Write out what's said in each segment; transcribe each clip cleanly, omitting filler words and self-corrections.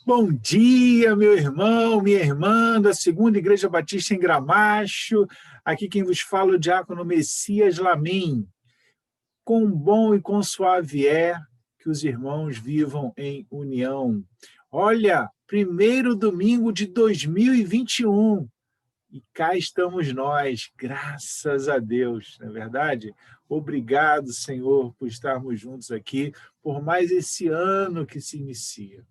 Bom dia, meu irmão, minha irmã da Segunda Igreja Batista em Gramacho. Aqui quem vos fala é o diácono Messias Lamin. Quão bom e quão suave é que os irmãos vivam em união. Olha, primeiro domingo de 2021 e cá estamos nós, graças a Deus, não é verdade? Obrigado, Senhor, por estarmos juntos aqui, por mais esse ano que se inicia.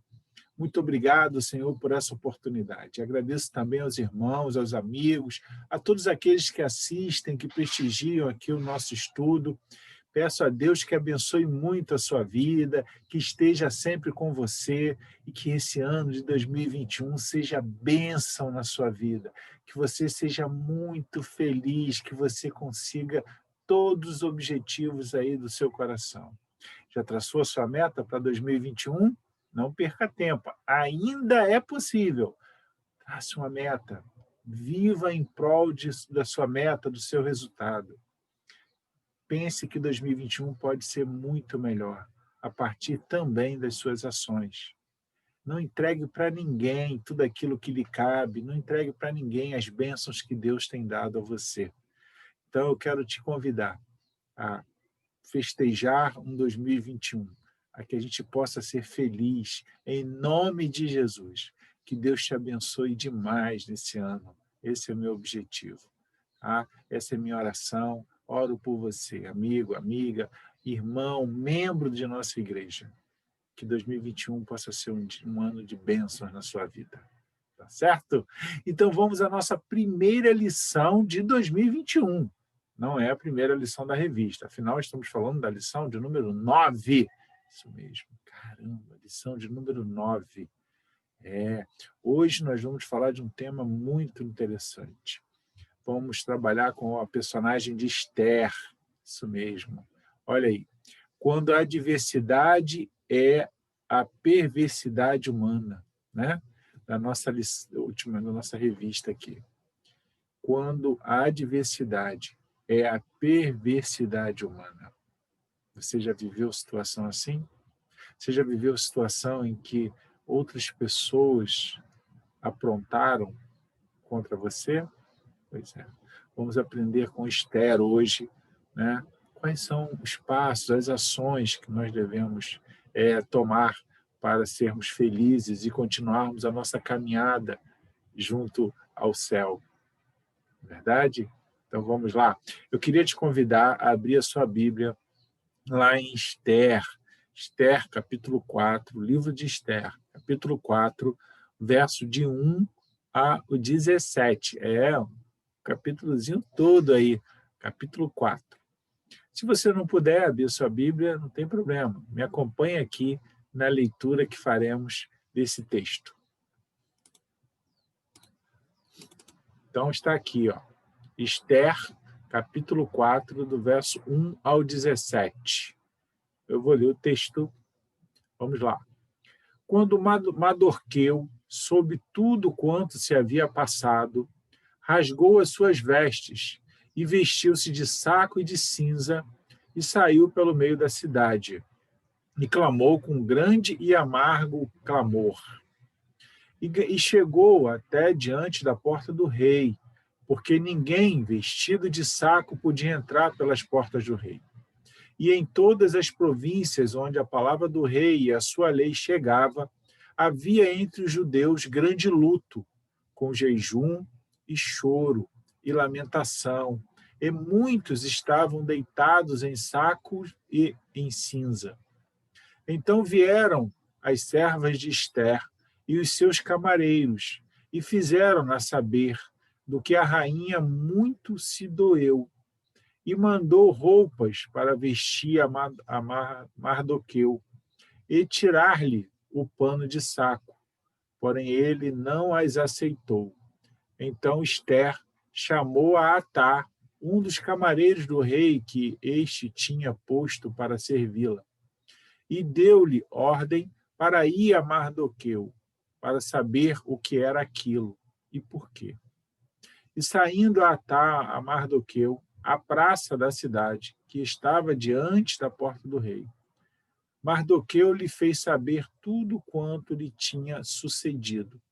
Muito obrigado, Senhor, por essa oportunidade. Agradeço também aos irmãos, aos amigos, a todos aqueles que assistem, que prestigiam aqui o nosso estudo. Peço a Deus que abençoe muito a sua vida, que esteja sempre com você e que esse ano de 2021 seja bênção na sua vida, que você seja muito feliz, que você consiga todos os objetivos aí do seu coração. Já traçou a sua meta para 2021? Não perca tempo, ainda é possível. Trace uma meta, viva em prol da sua meta, do seu resultado. Pense que 2021 pode ser muito melhor, a partir também das suas ações. Não entregue para ninguém tudo aquilo que lhe cabe, não entregue para ninguém as bênçãos que Deus tem dado a você. Então eu quero te convidar a festejar um 2021, a que a gente possa ser feliz, em nome de Jesus. Que Deus te abençoe demais nesse ano. Esse é o meu objetivo. Tá? Essa é a minha oração. Oro por você, amigo, amiga, irmão, membro de nossa igreja. Que 2021 possa ser um ano de bênçãos na sua vida. Tá certo? Então vamos à nossa primeira lição de 2021. Não é a primeira lição da revista, afinal estamos falando da lição de número 9. Isso mesmo, caramba, lição de número 9. Hoje nós vamos falar de um tema muito interessante. Vamos trabalhar com a personagem de Esther, isso mesmo. Olha aí, quando a adversidade é a perversidade humana, né? Da nossa última, da nossa revista aqui. Quando a adversidade é a perversidade humana. Você já viveu situação assim? Você já viveu situação em que outras pessoas aprontaram contra você? Pois é. Vamos aprender com Esther hoje, né? Quais são os passos, as ações que nós devemos tomar para sermos felizes e continuarmos a nossa caminhada junto ao céu. Verdade? Então vamos lá. Eu queria te convidar a abrir a sua Bíblia lá em Esther, Esther capítulo 4, livro de Esther, capítulo 4, verso de 1 a 17. Um capítulozinho todo aí, capítulo 4. Se você não puder abrir a sua Bíblia, não tem problema. Me acompanhe aqui na leitura que faremos desse texto. Então está aqui, ó. Esther, capítulo 4, do verso 1 ao 17. Eu vou ler o texto. Vamos lá. Quando Mardoqueu soube tudo quanto se havia passado, rasgou as suas vestes e vestiu-se de saco e de cinza e saiu pelo meio da cidade e clamou com grande e amargo clamor. E chegou até diante da porta do rei, porque ninguém vestido de saco podia entrar pelas portas do rei. E em todas as províncias onde a palavra do rei e a sua lei chegava, havia entre os judeus grande luto, com jejum e choro e lamentação, e muitos estavam deitados em sacos e em cinza. Então vieram as servas de Esther e os seus camareiros, e fizeram-na saber do que a rainha muito se doeu, e mandou roupas para vestir a Mardoqueu, e tirar-lhe o pano de saco. Porém ele não as aceitou. Então Esther chamou a Atá, um dos camareiros do rei que este tinha posto para servi-la, e deu-lhe ordem para ir a Mardoqueu, para saber o que era aquilo e por quê. E saindo a Mardoqueu, à praça da cidade, que estava diante da porta do rei, Mardoqueu lhe fez saber tudo quanto lhe tinha sucedido,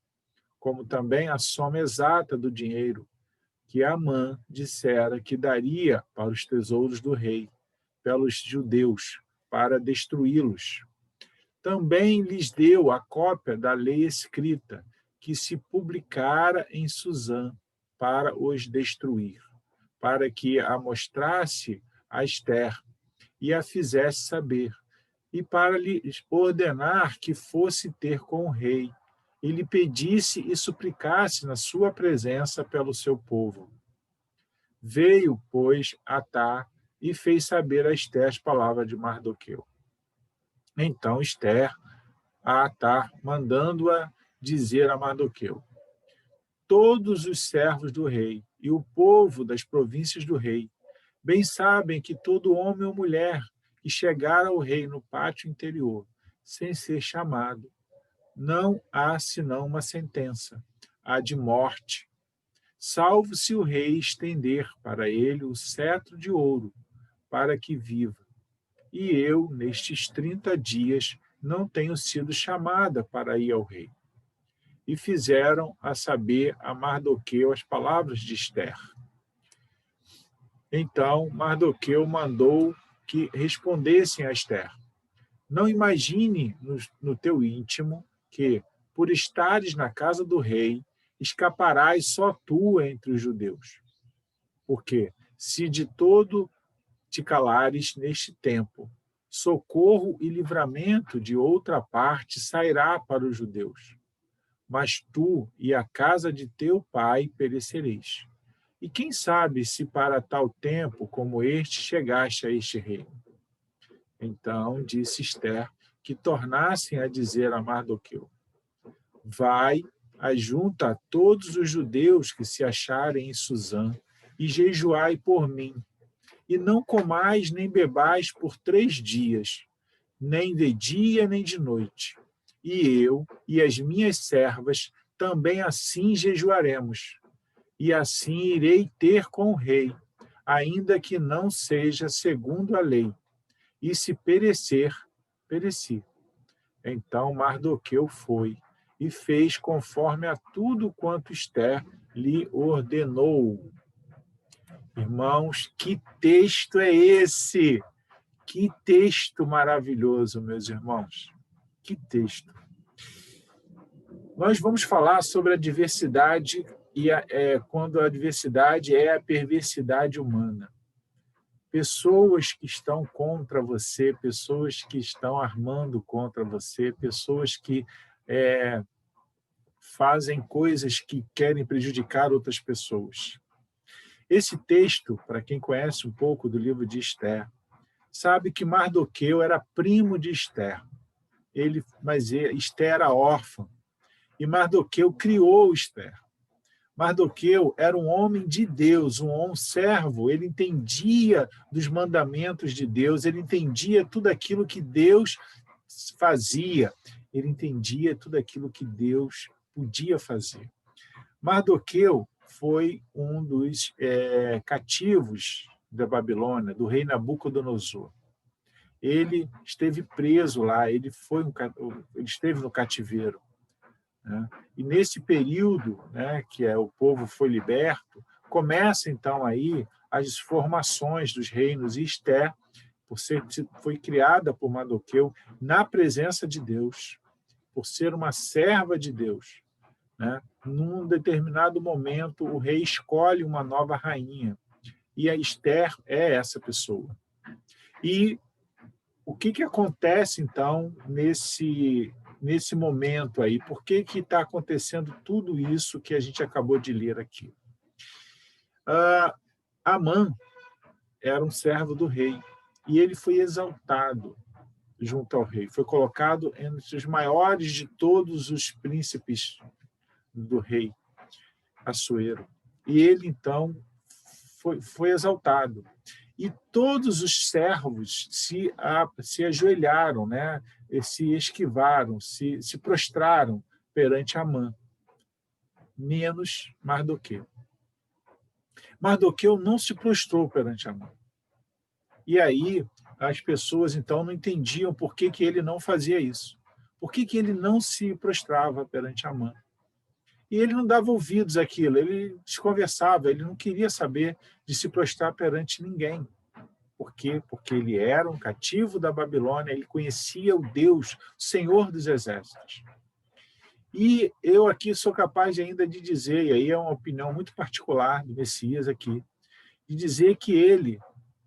como também a soma exata do dinheiro que Amã dissera que daria para os tesouros do rei, pelos judeus, para destruí-los. Também lhes deu a cópia da lei escrita, que se publicara em Susã, para os destruir, para que a mostrasse a Ester e a fizesse saber, e para lhe ordenar que fosse ter com o rei, e lhe pedisse e suplicasse na sua presença pelo seu povo. Veio, pois, Atá e fez saber a Ester as palavras de Mardoqueu. Então Ester a Atá, mandando-a dizer a Mardoqueu: todos os servos do rei e o povo das províncias do rei bem sabem que todo homem ou mulher que chegar ao rei no pátio interior, sem ser chamado, não há senão uma sentença, a de morte, salvo se o rei estender para ele o cetro de ouro, para que viva. E eu, nestes 30 dias, não tenho sido chamada para ir ao rei. E fizeram a saber a Mardoqueu as palavras de Ester. Então Mardoqueu mandou que respondessem a Ester: não imagine no teu íntimo que, por estares na casa do rei, escaparás só tu entre os judeus. Porque, se de todo te calares neste tempo, socorro e livramento de outra parte sairá para os judeus. Mas tu e a casa de teu pai perecereis. E quem sabe se para tal tempo como este chegaste a este reino? Então disse Ester que tornassem a dizer a Mardoqueu: vai, ajunta a todos os judeus que se acharem em Susã e jejuai por mim, e não comais nem bebais por 3 dias, nem de dia nem de noite. E eu e as minhas servas também assim jejuaremos, e assim irei ter com o rei, ainda que não seja segundo a lei, e se perecer, pereci. Então Mardoqueu foi e fez conforme a tudo quanto Ester lhe ordenou. Irmãos, que texto é esse? Que texto maravilhoso, meus irmãos. Que texto. Nós vamos falar sobre a diversidade e quando a diversidade é a perversidade humana. Pessoas que estão contra você, pessoas que estão armando contra você, pessoas que fazem coisas que querem prejudicar outras pessoas. Esse texto, para quem conhece um pouco do livro de Ester, sabe que Mardoqueu era primo de Ester. Mas Ester era órfã. E Mardoqueu criou Ester. Mardoqueu era um homem de Deus, um servo, ele entendia dos mandamentos de Deus, ele entendia tudo aquilo que Deus fazia, ele entendia tudo aquilo que Deus podia fazer. Mardoqueu foi um dos cativos da Babilônia, do rei Nabucodonosor. Ele esteve preso lá, ele esteve no cativeiro. Né? E nesse período, né, que o povo foi liberto, começa então aí as formações dos reinos, e Ester foi criada por Mardoqueu na presença de Deus, por ser uma serva de Deus. Né? Num determinado momento, o rei escolhe uma nova rainha, e a Ester é essa pessoa. E o que acontece, então, nesse momento aí? Por que está acontecendo tudo isso que a gente acabou de ler aqui? Amã era um servo do rei, e ele foi exaltado junto ao rei, foi colocado entre os maiores de todos os príncipes do rei Assuero. E ele, então, foi exaltado. E todos os servos se ajoelharam, né? Se esquivaram, se prostraram perante Amã, menos Mardoqueu. Mardoqueu não se prostrou perante Amã. E aí as pessoas, então, não entendiam por que ele não fazia isso. Por que ele não se prostrava perante Amã. E ele não dava ouvidos àquilo, ele desconversava, ele não queria saber de se prostrar perante ninguém. Por quê? Porque ele era um cativo da Babilônia, ele conhecia o Deus, o Senhor dos Exércitos. E eu aqui sou capaz ainda de dizer, e aí é uma opinião muito particular do Messias aqui, de dizer que ele,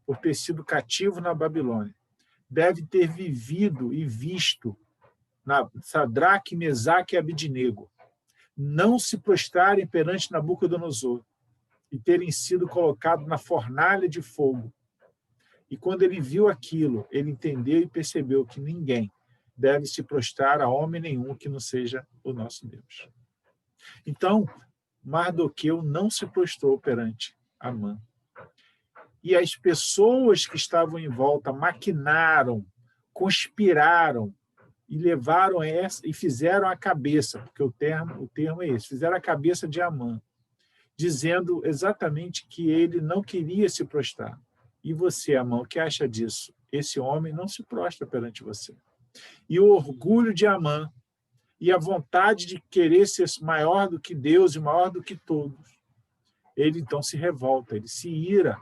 por ter sido cativo na Babilônia, deve ter vivido e visto na Sadraque, Mesaque e Abidnego não se prostrarem perante Nabucodonosor e terem sido colocados na fornalha de fogo. E quando ele viu aquilo, ele entendeu e percebeu que ninguém deve se prostrar a homem nenhum que não seja o nosso Deus. Então, Mardoqueu não se prostrou perante Amã. E as pessoas que estavam em volta maquinaram, conspiraram e levaram essa e fizeram a cabeça, porque o termo é esse, fizeram a cabeça de Amã, dizendo exatamente que ele não queria se prostrar. E você, Amã, o que acha disso? Esse homem não se prostra perante você. E o orgulho de Amã e a vontade de querer ser maior do que Deus e maior do que todos, ele então se revolta, ele se ira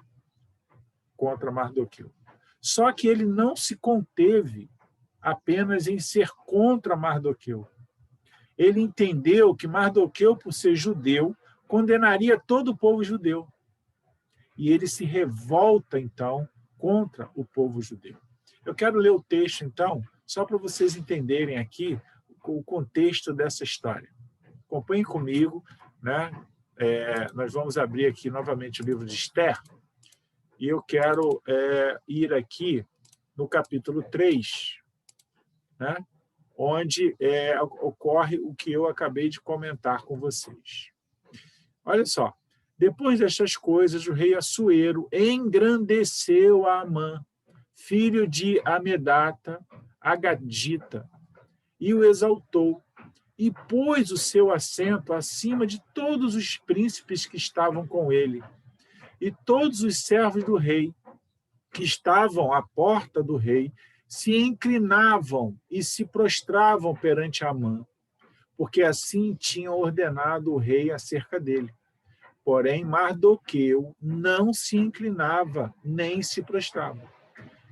contra Mardoqueu. Só que ele não se conteve apenas em ser contra Mardoqueu. Ele entendeu que Mardoqueu, por ser judeu, condenaria todo o povo judeu. E ele se revolta, então, contra o povo judeu. Eu quero ler o texto, então, só para vocês entenderem aqui o contexto dessa história. Acompanhem comigo, né? Nós vamos abrir aqui novamente o livro de Esther, e eu quero ir aqui no capítulo 3, né? Onde ocorre o que eu acabei de comentar com vocês. Olha só. Depois destas coisas, o rei Assuero engrandeceu a Amã, filho de Amedata, Agadita, e o exaltou, e pôs o seu assento acima de todos os príncipes que estavam com ele. E todos os servos do rei, que estavam à porta do rei, se inclinavam e se prostravam perante Amã, porque assim tinham ordenado o rei acerca dele. Porém, Mardoqueu não se inclinava, nem se prostrava.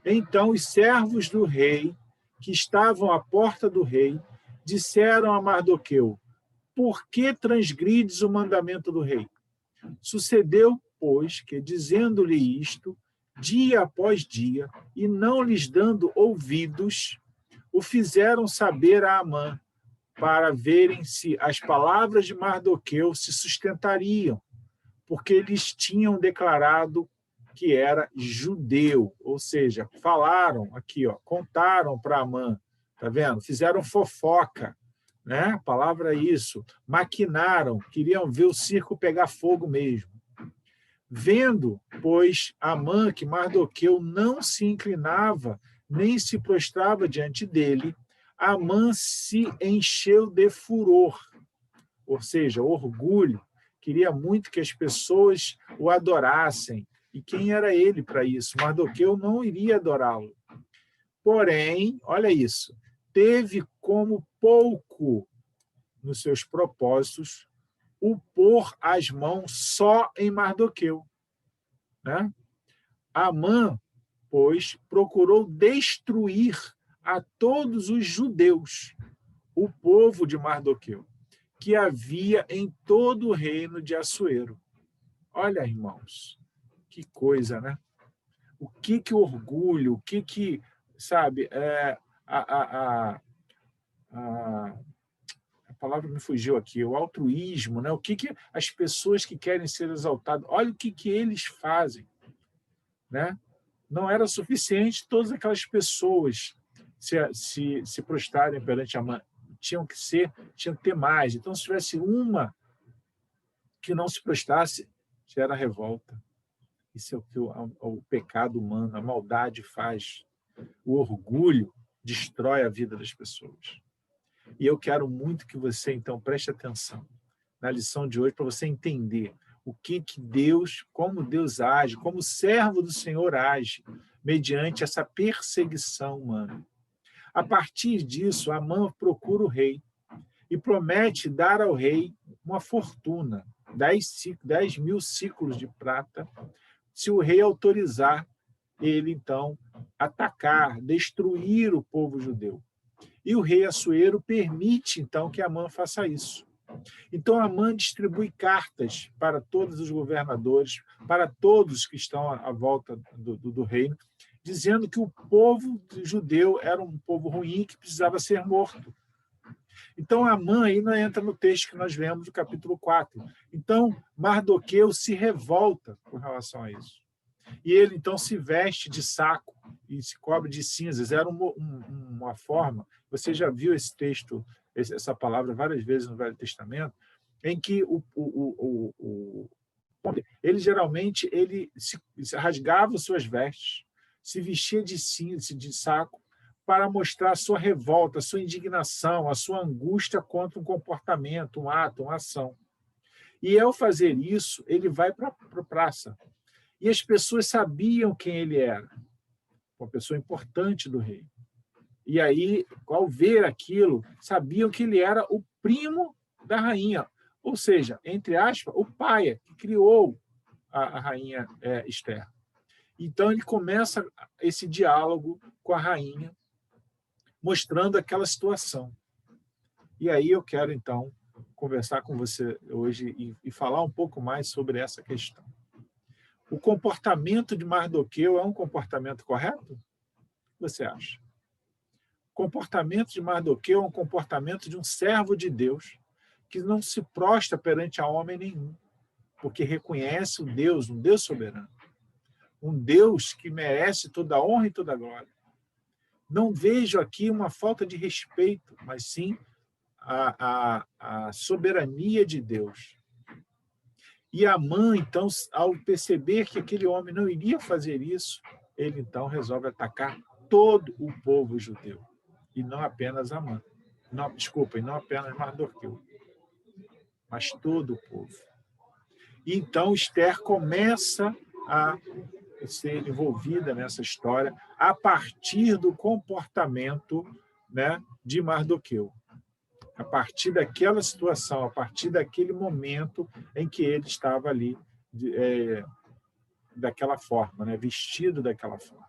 Então, os servos do rei, que estavam à porta do rei, disseram a Mardoqueu: por que transgrides o mandamento do rei? Sucedeu, pois, que, dizendo-lhe isto, dia após dia, e não lhes dando ouvidos, o fizeram saber a Amã, para verem se as palavras de Mardoqueu se sustentariam, porque eles tinham declarado que era judeu, ou seja, falaram aqui, contaram para Amã, tá vendo? Fizeram fofoca, né? A palavra é isso, maquinaram, queriam ver o circo pegar fogo mesmo. Vendo, pois, Amã que Mardoqueu não se inclinava, nem se prostrava diante dele, Amã se encheu de furor, ou seja, orgulho, queria muito que as pessoas o adorassem. E quem era ele para isso? Mardoqueu não iria adorá-lo. Porém, olha isso, teve como pouco nos seus propósitos o pôr as mãos só em Mardoqueu, né? Amã, pois, procurou destruir a todos os judeus, o povo de Mardoqueu, que havia em todo o reino de Assuero. Olha, irmãos, que coisa, né? O que orgulho, o que sabe, a palavra me fugiu aqui, o altruísmo, né? O que as pessoas que querem ser exaltadas, olha o que eles fazem, né? Não era suficiente todas aquelas pessoas se prostrarem perante Amã, tinham que ter mais. Então, se tivesse uma que não se prostrasse, já era revolta. Isso é o que o pecado humano, a maldade faz. O orgulho destrói a vida das pessoas. E eu quero muito que você, então, preste atenção na lição de hoje, para você entender o que Deus, como Deus age, como o servo do Senhor age mediante essa perseguição humana. A partir disso, Amã procura o rei e promete dar ao rei uma fortuna, 10.000 ciclos de prata, se o rei autorizar ele, então, atacar, destruir o povo judeu. E o rei Assuero permite, então, que Amã faça isso. Então, Amã distribui cartas para todos os governadores, para todos que estão à volta do reino, dizendo que o povo judeu era um povo ruim que precisava ser morto. Então, Amã ainda entra no texto que nós lemos do capítulo 4. Então, Mardoqueu se revolta com relação a isso. E ele, então, se veste de saco e se cobre de cinzas. Era uma forma, você já viu esse texto, essa palavra várias vezes no Velho Testamento, em que ele geralmente se rasgava suas vestes, se vestia de cinza, de saco, para mostrar a sua revolta, a sua indignação, a sua angústia contra um comportamento, um ato, uma ação. E, ao fazer isso, ele vai para a praça. E as pessoas sabiam quem ele era, uma pessoa importante do rei. E aí, ao ver aquilo, sabiam que ele era o primo da rainha, ou seja, entre aspas, o pai que criou a rainha Esther. Então, ele começa esse diálogo com a rainha, mostrando aquela situação. E aí eu quero, então, conversar com você hoje e falar um pouco mais sobre essa questão. O comportamento de Mardoqueu é um comportamento correto? O que você acha? O comportamento de Mardoqueu é um comportamento de um servo de Deus que não se prostra perante a homem nenhum, porque reconhece um Deus soberano, um Deus que merece toda a honra e toda a glória. Não vejo aqui uma falta de respeito, mas sim a soberania de Deus. E Amã, então, ao perceber que aquele homem não iria fazer isso, ele, então, resolve atacar todo o povo judeu, e não apenas Amã. Não, desculpa, e não apenas Mardoqueu, mas todo o povo. E, então, Esther começa a ser envolvida nessa história a partir do comportamento, né, de Mardoqueu. A partir daquela situação, a partir daquele momento em que ele estava ali daquela forma, né, vestido daquela forma.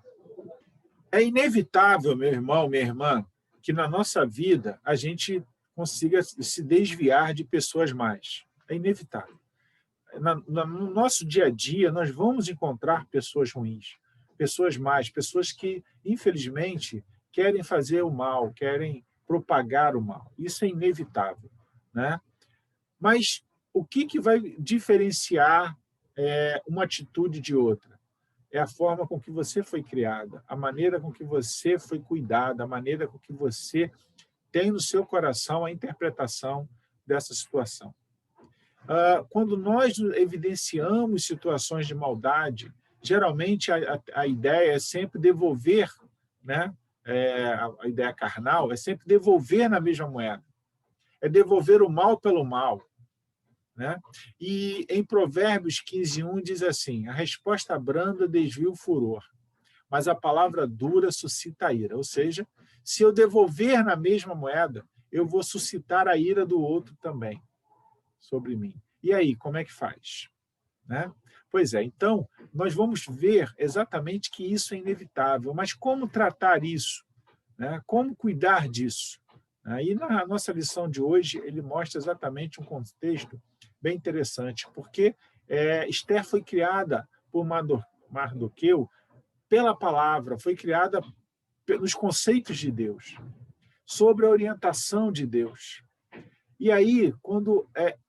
É inevitável, meu irmão, minha irmã, que na nossa vida a gente consiga se desviar de pessoas más. É inevitável. No nosso dia a dia, nós vamos encontrar pessoas ruins, pessoas más, pessoas que, infelizmente, querem fazer o mal, querem propagar o mal. Isso é inevitável, né? Mas o que vai diferenciar uma atitude de outra? É a forma com que você foi criada, a maneira com que você foi cuidada, a maneira com que você tem no seu coração a interpretação dessa situação. Quando nós evidenciamos situações de maldade, geralmente a ideia é sempre devolver, né? A ideia carnal é sempre devolver na mesma moeda, é devolver o mal pelo mal, né? E em Provérbios 15:1 diz assim: a resposta branda desvia o furor, mas a palavra dura suscita a ira. Ou seja, se eu devolver na mesma moeda, eu vou suscitar a ira do outro também sobre mim. E aí, como é que faz? Né? Pois é, então, nós vamos ver exatamente que isso é inevitável, mas como tratar isso? Né? Como cuidar disso? E na nossa lição de hoje, ele mostra exatamente um contexto bem interessante, porque Esther foi criada por Mardoqueu pela palavra, foi criada pelos conceitos de Deus, sobre a orientação de Deus. E aí, quando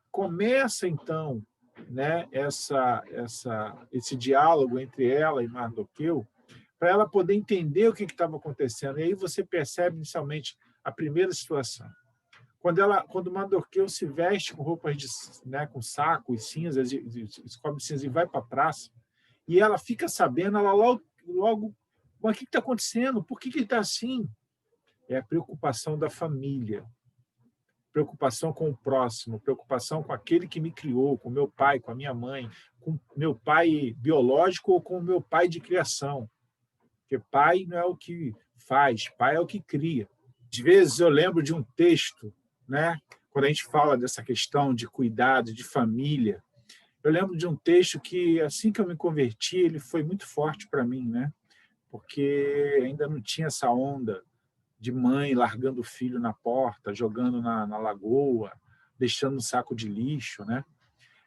começa, então, né, esse diálogo entre ela e Mardoqueu, para ela poder entender o que estava acontecendo. E aí você percebe, inicialmente, a primeira situação. Quando Mardoqueu se veste com roupas com saco e cinzas, e cobre de cinza e vai para a praça, e ela fica sabendo, ela logo mas o que está acontecendo? Por que ele está assim? É a preocupação da família, preocupação com o próximo, preocupação com aquele que me criou, com meu pai, com a minha mãe, com meu pai biológico ou com o meu pai de criação. Porque pai não é o que faz, pai é o que cria. Às vezes eu lembro de um texto, né? Quando a gente fala dessa questão de cuidado, de família, eu lembro de um texto que, assim que eu me converti, ele foi muito forte para mim, né? Porque ainda não tinha essa onda de mãe largando o filho na porta, jogando na lagoa, deixando um saco de lixo, né?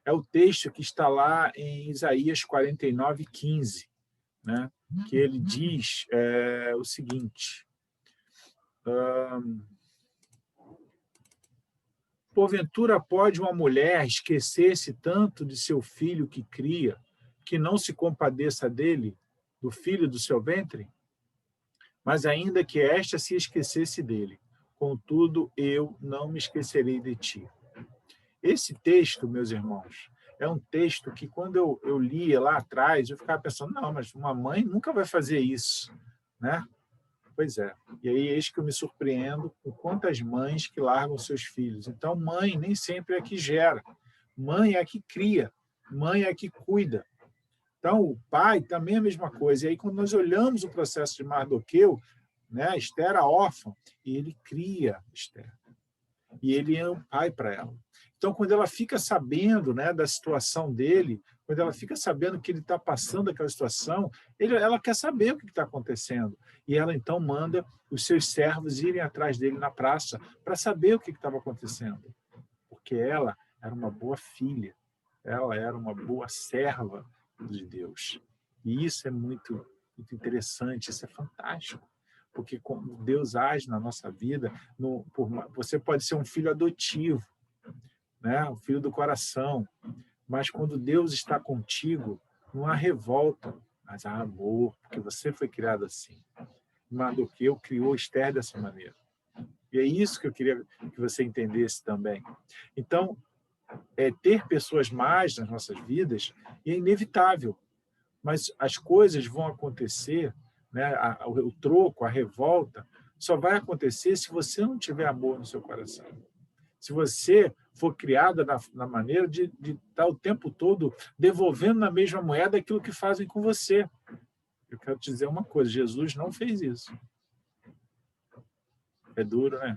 É o texto que está lá em Isaías 49:15, né? Que ele diz o seguinte: porventura pode uma mulher esquecer-se tanto de seu filho que cria, que não se compadeça dele, do filho do seu ventre? Mas ainda que esta se esquecesse dele, contudo eu não me esquecerei de ti. Esse texto, meus irmãos, é um texto que, quando eu lia lá atrás, eu ficava pensando, não, mas uma mãe nunca vai fazer isso, né? Pois é. E aí, eis que eu me surpreendo com quantas mães que largam seus filhos. Então, mãe nem sempre é que gera. Mãe é que cria. Mãe é que cuida. Então, o pai também é a mesma coisa. E aí, quando nós olhamos o processo de Mardoqueu, né, Esther era órfã, e ele cria Esther. E ele é um pai para ela. Então, quando ela fica sabendo, né, da situação dele, quando ela fica sabendo que ele está passando aquela situação, ela quer saber o que está acontecendo. E ela, então, manda os seus servos irem atrás dele na praça para saber o que estava acontecendo. Porque ela era uma boa filha, ela era uma boa serva de Deus. E isso é muito, muito interessante, isso é fantástico. Porque como Deus age na nossa vida, você pode ser um filho adotivo, né? Um filho do coração, mas quando Deus está contigo, não há revolta, mas há amor, porque você foi criado assim. Mardoqueu criou Esther dessa maneira. E é isso que eu queria que você entendesse também. Então, ter pessoas más nas nossas vidas é inevitável, mas as coisas vão acontecer, né? O troco, a revolta, só vai acontecer se você não tiver amor no seu coração. Se você for criada na maneira de estar o tempo todo devolvendo na mesma moeda aquilo que fazem com você. Eu quero te dizer uma coisa, Jesus não fez isso. É duro, né?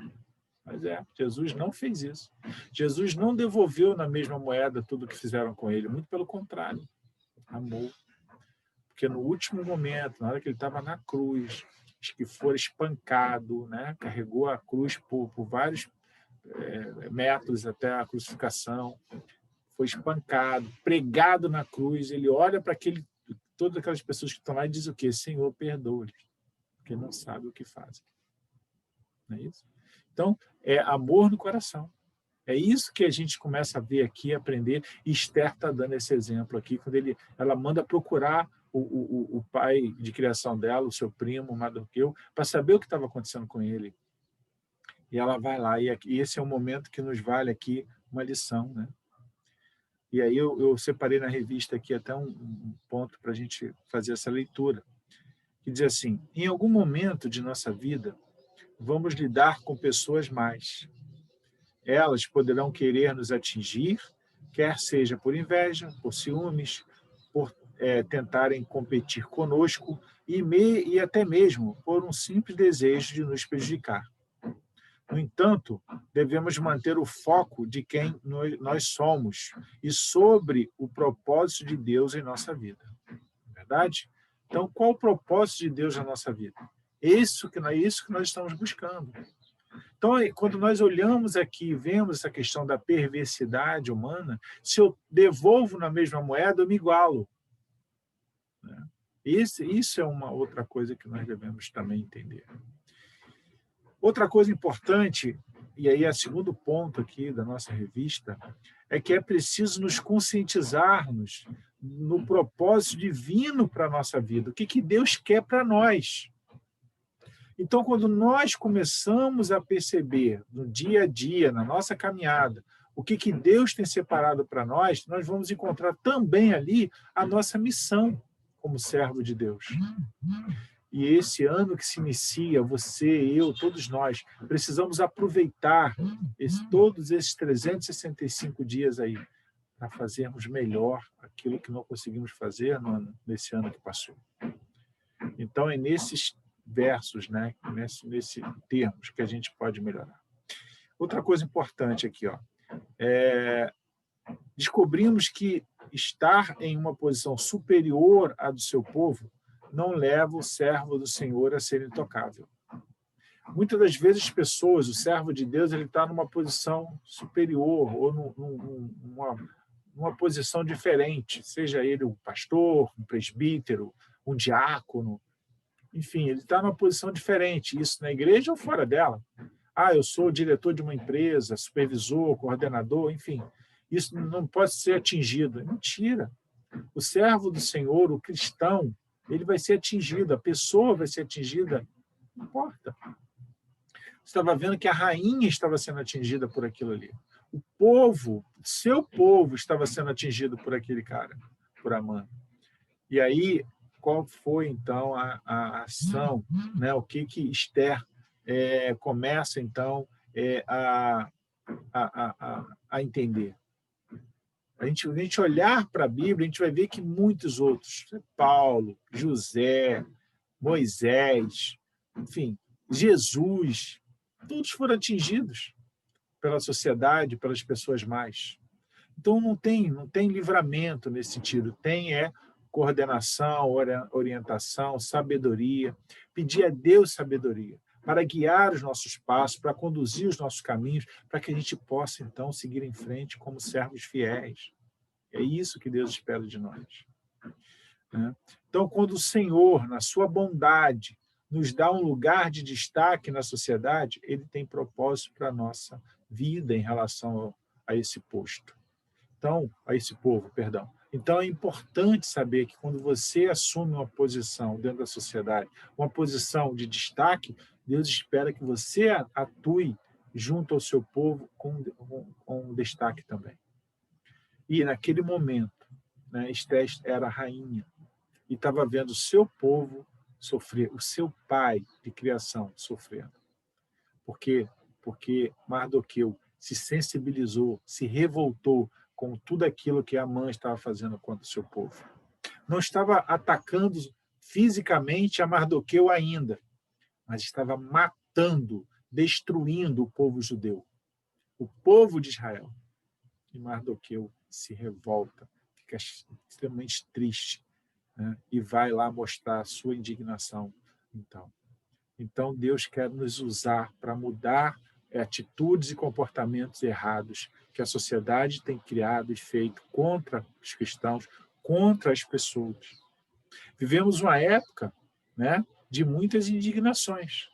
Mas Jesus não fez isso. Jesus não devolveu na mesma moeda tudo o que fizeram com ele, muito pelo contrário, amor. Porque no último momento, na hora que ele estava na cruz, que for espancado, né? Carregou a cruz por vários metros até a crucificação, foi espancado, pregado na cruz, ele olha para todas aquelas pessoas que estão lá e diz o quê? Senhor, perdoa-lhes, porque não sabem o que fazem. Não é isso? Então, é amor no coração. É isso que a gente começa a ver aqui, aprender, e Esther está dando esse exemplo aqui, quando ela manda procurar o pai de criação dela, o seu primo, Mardoqueu, para saber o que estava acontecendo com ele. E ela vai lá, e esse é um momento que nos vale aqui uma lição, né? E aí eu separei na revista aqui até um ponto para a gente fazer essa leitura, que diz assim: em algum momento de nossa vida, vamos lidar com pessoas más. Elas poderão querer nos atingir, quer seja por inveja, por ciúmes, por tentarem competir conosco e até mesmo por um simples desejo de nos prejudicar. No entanto, devemos manter o foco de quem nós somos e sobre o propósito de Deus em nossa vida. Não é verdade? Então, qual o propósito de Deus na nossa vida? Isso que nós estamos buscando. Então, quando nós olhamos aqui e vemos essa questão da perversidade humana, se eu devolvo na mesma moeda, eu me igualo. Né? Isso é uma outra coisa que nós devemos também entender. Outra coisa importante, e aí é o segundo ponto aqui da nossa revista, é que é preciso nos conscientizarmos no propósito divino para a nossa vida. O que Deus quer para nós. Então, quando nós começamos a perceber no dia a dia, na nossa caminhada, o que Deus tem separado para nós vamos encontrar também ali a nossa missão como servo de Deus. E esse ano que se inicia, você, eu, todos nós, precisamos aproveitar todos esses 365 dias aí para fazermos melhor aquilo que não conseguimos fazer nesse ano que passou. Então, é nesses versos, né, nesse termos que a gente pode melhorar. Outra coisa importante aqui, ó, descobrimos que estar em uma posição superior à do seu povo não leva o servo do Senhor a ser intocável. Muitas das vezes as pessoas, o servo de Deus, ele está numa posição superior ou numa posição diferente, seja ele um pastor, um presbítero, um diácono, enfim, ele está numa posição diferente, isso na igreja ou fora dela. Eu sou diretor de uma empresa, supervisor, coordenador, enfim, isso não pode ser atingido. É mentira. O servo do Senhor, o cristão, ele vai ser atingido, a pessoa vai ser atingida, não importa. Você estava vendo que a rainha estava sendo atingida por aquilo ali. O povo, seu povo, estava sendo atingido por aquele cara, por Amã. E aí, qual foi, então, a ação? Né? O que Esther começa, então, a entender? A gente olhar para a Bíblia, a gente vai ver que muitos outros, Paulo, José, Moisés, enfim, Jesus, todos foram atingidos pela sociedade, pelas pessoas mais. Então, não tem livramento nesse sentido. Tem coordenação, orientação, sabedoria. Pedir a Deus sabedoria para guiar os nossos passos, para conduzir os nossos caminhos, para que a gente possa, então, seguir em frente como servos fiéis. É isso que Deus espera de nós. Então, quando o Senhor, na sua bondade, nos dá um lugar de destaque na sociedade, ele tem propósito para a nossa vida em relação a esse posto. Então, a esse povo, perdão. Então, é importante saber que quando você assume uma posição dentro da sociedade, uma posição de destaque, Deus espera que você atue junto ao seu povo com destaque também. E, naquele momento, né, Esther era a rainha e estava vendo o seu povo sofrer, o seu pai de criação sofrendo. Por quê? Porque Mardoqueu se sensibilizou, se revoltou com tudo aquilo que Amã estava fazendo contra o seu povo. Não estava atacando fisicamente a Mardoqueu ainda, mas estava matando, destruindo o povo judeu, o povo de Israel. E Mardoqueu se revolta, fica extremamente triste, né? E vai lá mostrar a sua indignação. Então, Deus quer nos usar para mudar atitudes e comportamentos errados que a sociedade tem criado e feito contra os cristãos, contra as pessoas. Vivemos uma época, né, de muitas indignações,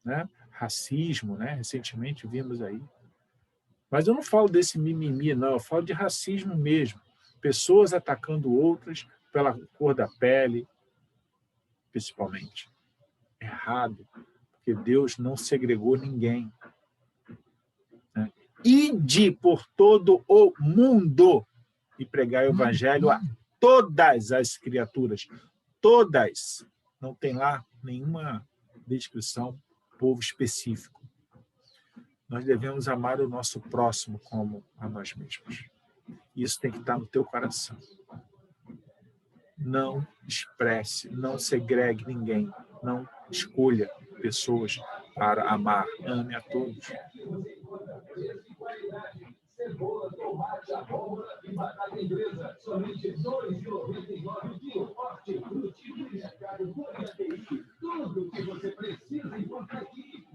né? Racismo, né? Recentemente vimos aí. Mas eu não falo desse mimimi, não, eu falo de racismo mesmo. Pessoas atacando outras pela cor da pele, principalmente. Errado, porque Deus não segregou ninguém. Ide por todo o mundo e pregai o evangelho a todas as criaturas. Todas. Não tem lá nenhuma descrição, povo específico. Nós devemos amar o nosso próximo como a nós mesmos. Isso tem que estar no teu coração. Não expresse, não segregue ninguém. Não escolha pessoas para amar. Ame a todos. Cebola, tomate, abóbora e batata inglesa. Somente R$ 2,99 o quilo. Hortifruti no mercado Goiateí. Tudo o que você precisa encontra aqui.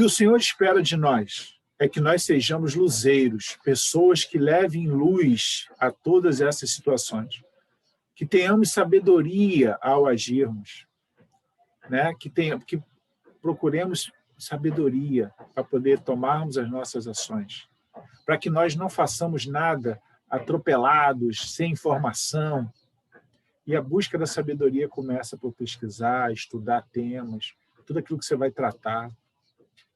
que o Senhor espera de nós é que nós sejamos luzeiros, pessoas que levem luz a todas essas situações, que tenhamos sabedoria ao agirmos, né? que procuremos sabedoria para poder tomarmos as nossas ações, para que nós não façamos nada atropelados, sem informação. E a busca da sabedoria começa por pesquisar, estudar temas, tudo aquilo que você vai tratar.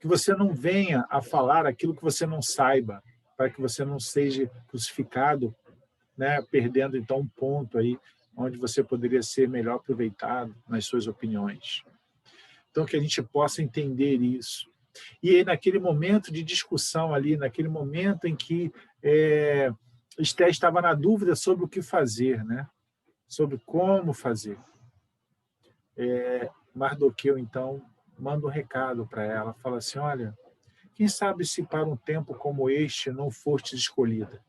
Que você não venha a falar aquilo que você não saiba, para que você não seja crucificado, né, perdendo então um ponto aí onde você poderia ser melhor aproveitado nas suas opiniões. Então, que a gente possa entender isso. E aí, naquele momento de discussão ali, naquele momento em que Esther estava na dúvida sobre o que fazer, né? Sobre como fazer. Mardoqueu, então, manda um recado para ela, fala assim, olha, quem sabe se para um tempo como este não foste escolhida?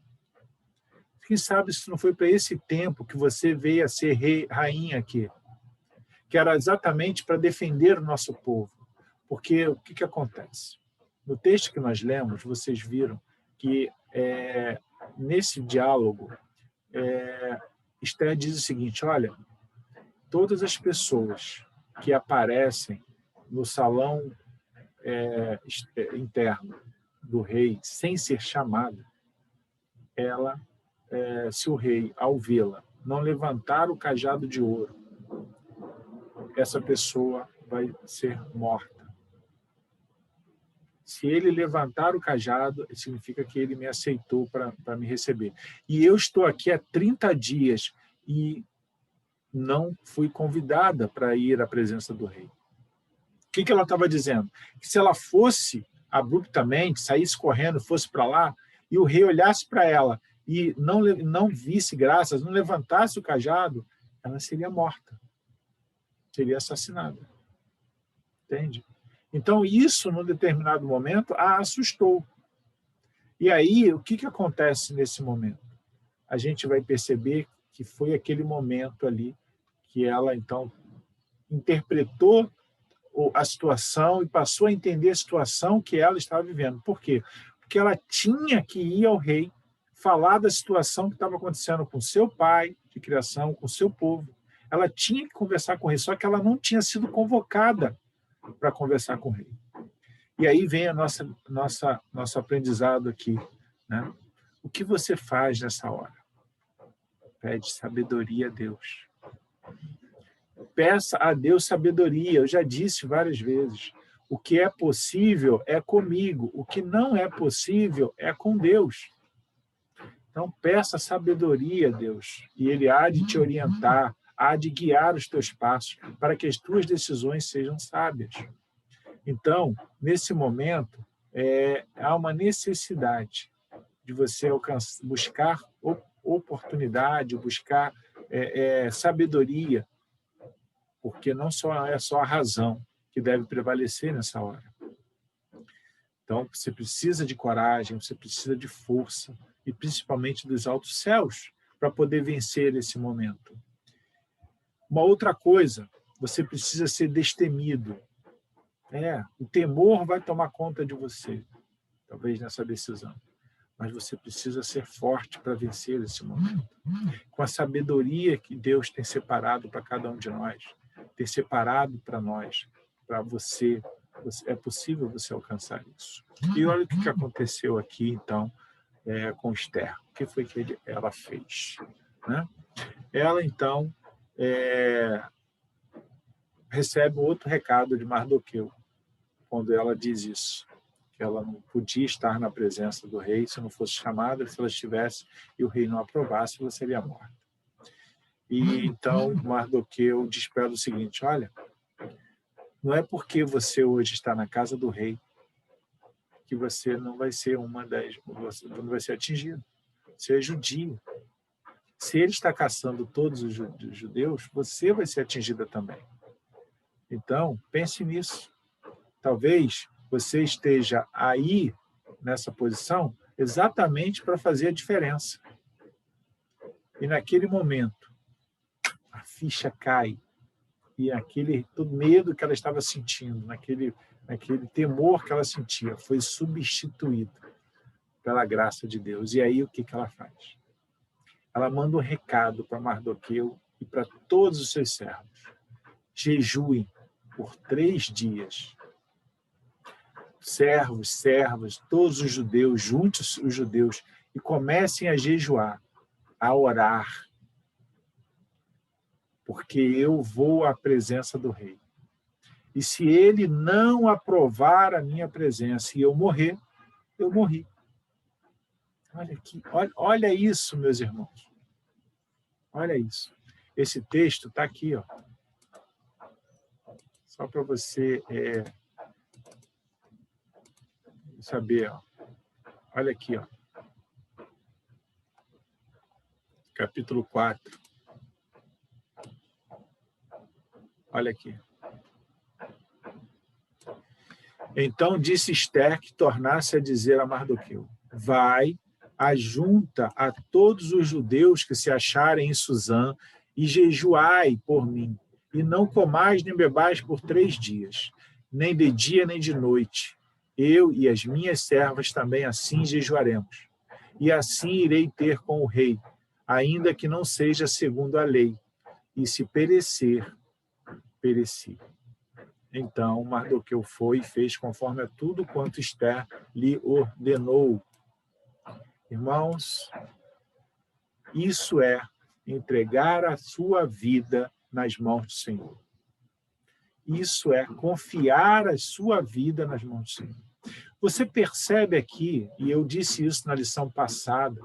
Quem sabe se não foi para esse tempo que você veio a ser rainha aqui? Que era exatamente para defender o nosso povo. Porque o que acontece? No texto que nós lemos, vocês viram que nesse diálogo, Esther diz o seguinte, olha, todas as pessoas que aparecem no salão interno do rei, sem ser chamada, se o rei, ao vê-la, não levantar o cajado de ouro, essa pessoa vai ser morta. Se ele levantar o cajado, significa que ele me aceitou para me receber. E eu estou aqui há 30 dias e não fui convidada para ir à presença do rei. O que ela estava dizendo? Que se ela fosse abruptamente, saísse correndo, fosse para lá, e o rei olhasse para ela e não visse graças, não levantasse o cajado, ela seria morta. Seria assassinada. Entende? Então, isso, num determinado momento, a assustou. E aí, o que acontece nesse momento? A gente vai perceber que foi aquele momento ali que ela, então, interpretou a situação e passou a entender a situação que ela estava vivendo. Por quê? Porque ela tinha que ir ao rei falar da situação que estava acontecendo com seu pai de criação, com seu povo. Ela tinha que conversar com o rei, só que ela não tinha sido convocada para conversar com o rei. E aí vem a nosso aprendizado aqui, né? O que você faz nessa hora? Pede sabedoria a Deus. Peça a Deus sabedoria. Eu já disse várias vezes. O que é possível é comigo. O que não é possível é com Deus. Então, peça sabedoria a Deus. E Ele há de te orientar, há de guiar os teus passos para que as tuas decisões sejam sábias. Então, nesse momento, há uma necessidade de você buscar oportunidade, buscar sabedoria, porque não é só a razão que deve prevalecer nessa hora. Então, você precisa de coragem, você precisa de força, e principalmente dos altos céus, para poder vencer esse momento. Uma outra coisa, você precisa ser destemido. O temor vai tomar conta de você, talvez nessa decisão. Mas você precisa ser forte para vencer esse momento. Com a sabedoria que Deus tem separado para cada um de nós, tem separado para nós, para você, é possível você alcançar isso. E olha o que aconteceu aqui, então, com Esther. O que foi que ela fez? Né? Ela, então, recebe outro recado de Mardoqueu, quando ela diz isso, que ela não podia estar na presença do rei se não fosse chamada, se ela estivesse e o rei não aprovasse, ela seria morta. E então Mardoqueu diz para ela o seguinte, olha, não é porque você hoje está na casa do rei que você não vai ser você não vai ser atingido. Você é judio. Se ele está caçando todos os judeus, você vai ser atingida também. Então, pense nisso. Talvez você esteja aí, nessa posição, exatamente para fazer a diferença. E naquele momento, a ficha cai e aquele todo medo que ela estava sentindo, naquele temor que ela sentia, foi substituído pela graça de Deus. E aí o que ela faz? Ela manda um recado para Mardoqueu e para todos os seus servos. Jejuem por 3 dias. Servos, servas, todos os judeus, juntem os judeus e comecem a jejuar, a orar, porque eu vou à presença do rei. E se ele não aprovar a minha presença e eu morrer, eu morri. Olha aqui, olha isso, meus irmãos. Olha isso. Esse texto está aqui, ó. Só para você saber. Ó. Olha aqui, ó. Capítulo 4. Olha aqui. Então disse Ester que tornasse a dizer a Mardoqueu: vai, ajunta a todos os judeus que se acharem em Susã e jejuai por mim, e não comais nem bebais por 3 dias, nem de dia nem de noite. Eu e as minhas servas também assim jejuaremos. E assim irei ter com o rei, ainda que não seja segundo a lei, e se perecer, pereci. Então Mardoqueu foi e fez conforme a tudo quanto Ester lhe ordenou. Irmãos, isso é entregar a sua vida nas mãos do Senhor. Isso é confiar a sua vida nas mãos do Senhor. Você percebe aqui, e eu disse isso na lição passada,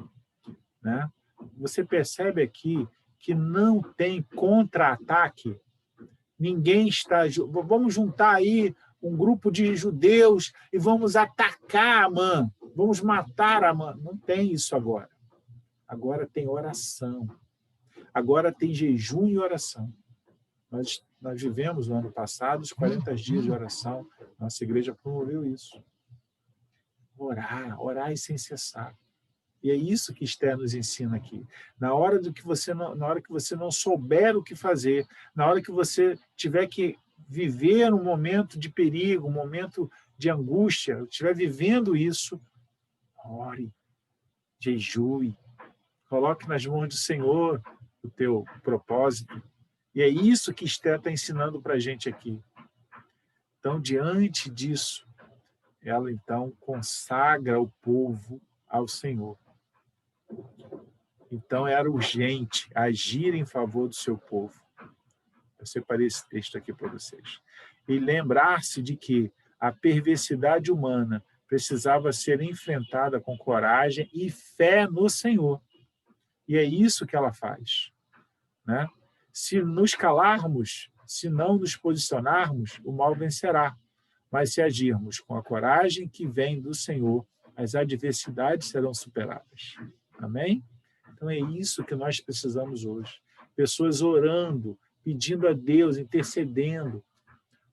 né? Você percebe aqui que não tem contra-ataque. Ninguém está... Vamos juntar aí um grupo de judeus e vamos atacar Amã, vamos matar Amã. Não tem isso agora. Agora tem oração. Agora tem jejum e oração. Nós vivemos no ano passado os 40 dias de oração. Nossa igreja promoveu isso. Orar e sem cessar. E é isso que Esther nos ensina aqui. Na hora que você não souber o que fazer, na hora que você tiver que viver um momento de perigo, um momento de angústia, estiver vivendo isso, ore, jejue, coloque nas mãos do Senhor o teu propósito. E é isso que Esther está ensinando para a gente aqui. Então, diante disso, ela então consagra o povo ao Senhor. Então, era urgente agir em favor do seu povo. Eu separei esse texto aqui para vocês. E lembrar-se de que a perversidade humana precisava ser enfrentada com coragem e fé no Senhor. E é isso que ela faz. Né? Se nos calarmos, se não nos posicionarmos, o mal vencerá. Mas se agirmos com a coragem que vem do Senhor, as adversidades serão superadas. Amém? Então é isso que nós precisamos hoje. Pessoas orando, pedindo a Deus, intercedendo,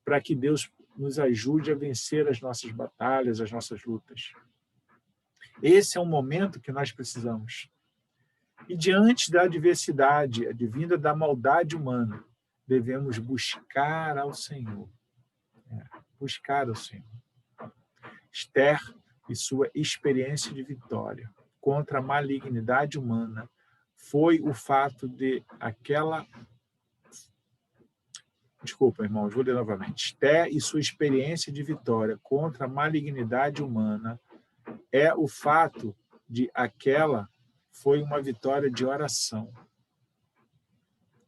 para que Deus nos ajude a vencer as nossas batalhas, as nossas lutas. Esse é um momento que nós precisamos. E diante da adversidade, advinda da maldade humana, devemos buscar ao Senhor. Buscar ao Senhor. Esther e sua experiência de vitória contra a malignidade humana foi o fato de aquela... Desculpa, irmãos, vou ler novamente. Esther e sua experiência de vitória contra a malignidade humana é o fato de aquela foi uma vitória de oração.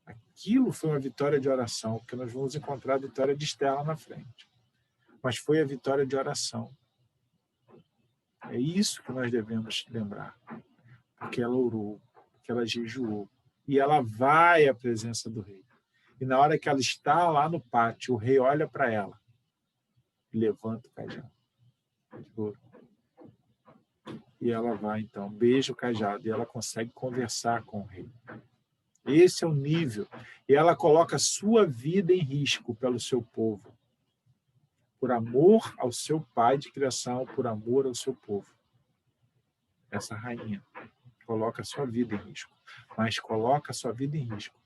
Aquilo foi uma vitória de oração, porque nós vamos encontrar a vitória de Esther lá na frente. Mas foi a vitória de oração. É isso que nós devemos lembrar. Porque ela orou, porque ela jejuou. E ela vai à presença do rei. E na hora que ela está lá no pátio, o rei olha para ela e levanta o cajado de ouro. E ela vai, então, beija o cajado e ela consegue conversar com o rei. Esse é o nível. E ela coloca a sua vida em risco pelo seu povo. Por amor ao seu pai de criação, por amor ao seu povo. Essa rainha coloca a sua vida em risco. Mas coloca a sua vida em risco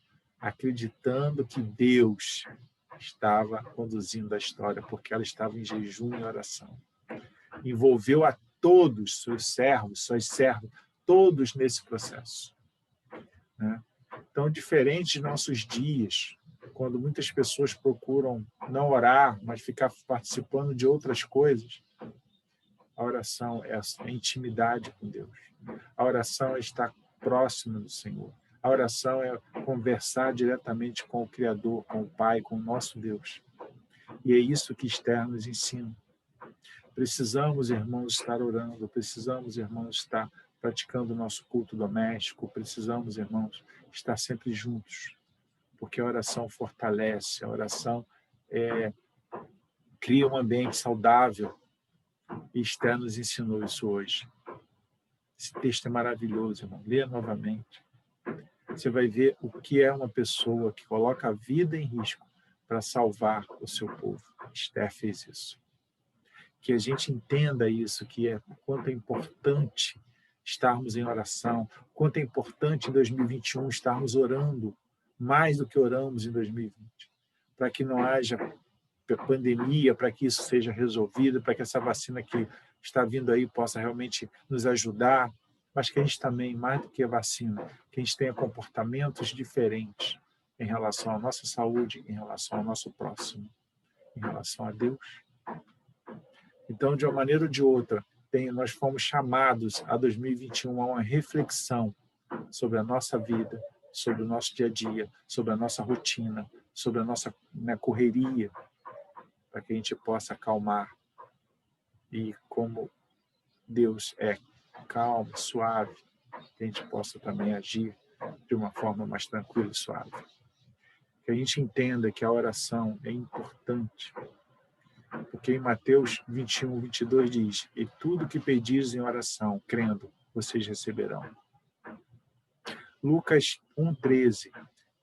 acreditando que Deus estava conduzindo a história, porque ela estava em jejum e oração. Envolveu a todos, seus servos, suas servas, todos nesse processo, né? Então, diferente de nossos dias, quando muitas pessoas procuram não orar, mas ficar participando de outras coisas, a oração é a intimidade com Deus. A oração é estar próximo do Senhor. A oração é conversar diretamente com o Criador, com o Pai, com o nosso Deus. E é isso que Esther nos ensina. Precisamos, irmãos, estar orando, precisamos, irmãos, estar praticando o nosso culto doméstico, precisamos, irmãos, estar sempre juntos, porque a oração fortalece, a oração cria um ambiente saudável, e Esther nos ensinou isso hoje. Esse texto é maravilhoso, irmão. Leia novamente. Você vai ver o que é uma pessoa que coloca a vida em risco para salvar o seu povo. Esther fez isso. Que a gente entenda isso, que é o quanto é importante estarmos em oração, o quanto é importante em 2021 estarmos orando mais do que oramos em 2020, para que não haja pandemia, para que isso seja resolvido, para que essa vacina que está vindo aí possa realmente nos ajudar, mas que a gente também, mais do que a vacina, que a gente tenha comportamentos diferentes em relação à nossa saúde, em relação ao nosso próximo, em relação a Deus. Então, de uma maneira ou de outra, nós fomos chamados a 2021 a uma reflexão sobre a nossa vida, sobre o nosso dia a dia, sobre a nossa rotina, sobre a nossa correria, para que a gente possa acalmar. E como Deus é calmo, suave, que a gente possa também agir de uma forma mais tranquila e suave. Que a gente entenda que a oração é importante, porque em Mateus 21, 22 diz: e tudo que pedis em oração, crendo, vocês receberão. Lucas 1,13: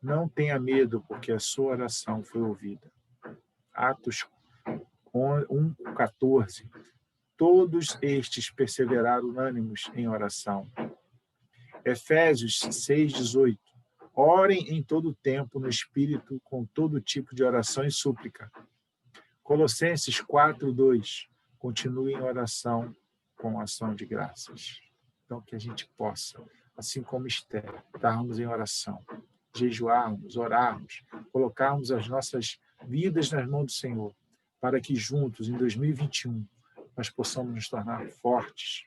não tenha medo, porque a sua oração foi ouvida. Atos 1,14: todos estes perseveraram unânimes em oração. Efésios 6,18: orem em todo o tempo no Espírito, com todo tipo de oração e súplica. Colossenses 4,2: continue em oração com ação de graças. Então, que a gente possa, assim como Esther, estarmos em oração, jejuarmos, orarmos, colocarmos as nossas vidas nas mãos do Senhor, para que juntos, em 2021, nós possamos nos tornar fortes,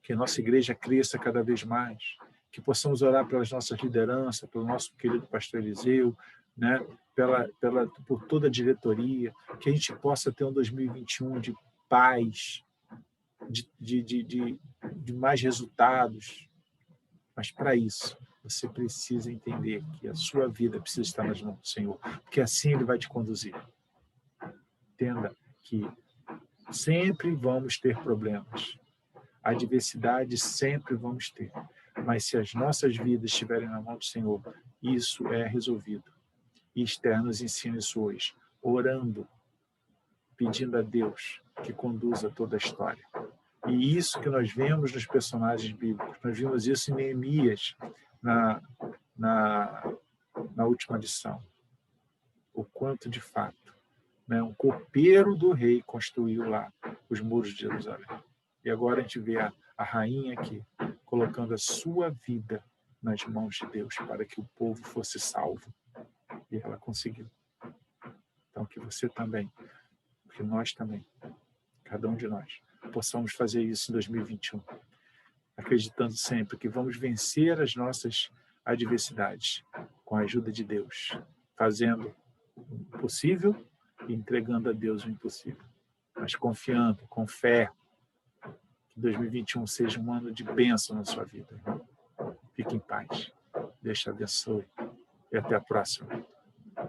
que a nossa igreja cresça cada vez mais, que possamos orar pelas nossas lideranças, pelo nosso querido pastor Eliseu, né? Por toda a diretoria, que a gente possa ter um 2021 de paz, de mais resultados. Mas para isso, você precisa entender que a sua vida precisa estar nas mãos do Senhor, porque assim Ele vai te conduzir. Entenda que sempre vamos ter problemas, adversidade sempre vamos ter, mas se as nossas vidas estiverem na mão do Senhor, isso é resolvido. E Esther nos ensina isso hoje, orando, pedindo a Deus que conduza toda a história. E isso que nós vemos nos personagens bíblicos, nós vimos isso em Neemias, na última lição. O quanto, de fato, um copeiro do rei construiu lá os muros de Jerusalém. E agora a gente vê a rainha aqui, colocando a sua vida nas mãos de Deus, para que o povo fosse salvo. E ela conseguiu. Então, que você também, que nós também, cada um de nós, possamos fazer isso em 2021, acreditando sempre que vamos vencer as nossas adversidades com a ajuda de Deus, fazendo o possível e entregando a Deus o impossível, mas confiando, com fé, que 2021 seja um ano de bênção na sua vida. Fique em paz. Deus te abençoe e até a próxima.